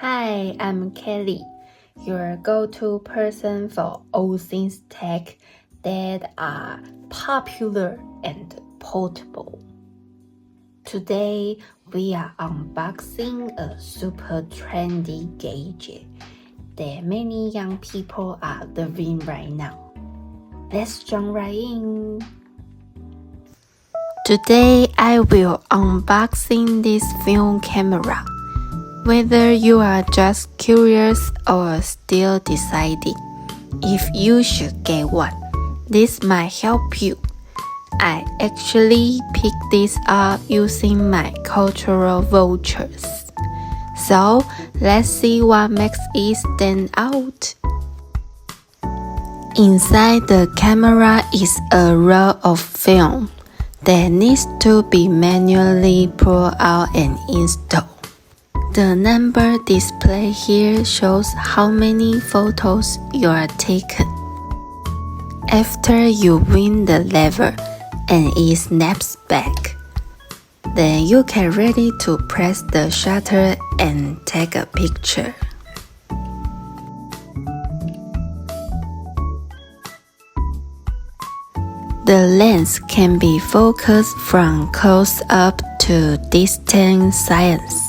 Hi, I'm Kelly, your go-to person for all things tech that are popular and portable. Today, we are unboxing a super trendy gadget that many young people are loving right now. Let's jump right in. Today, I will unboxing this film camera. Whether you are just curious or still deciding if you should get one, this might help you. I actually picked this up using my cultural vouchers. So let's see what makes it stand out. Inside the camera is a roll of film that needs to be manually pulled out and installed. The number display here shows how many photos you are taken. After you win the lever and it snaps back, then you can ready to press the shutter and take a picture. The lens can be focused from close up to distant science.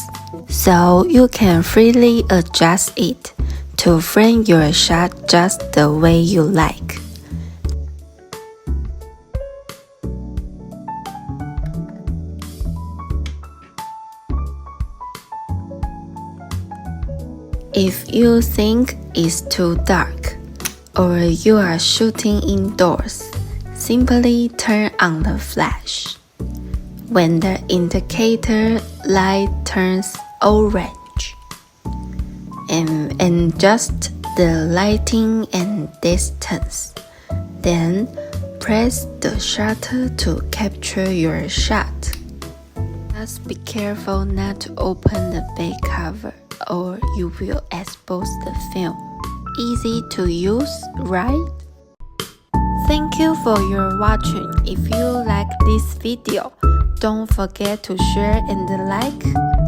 So you can freely adjust it to frame your shot just the way you like. If you think it's too dark or you are shooting indoors, simply turn on the flash. When the indicator light turns orange, and adjust the lighting and distance. Then press the shutter to capture your shot. Just be careful not to open the back cover or you will expose the film. Easy to use, right? Thank you for your watching. If you like this video, don't forget to share and like.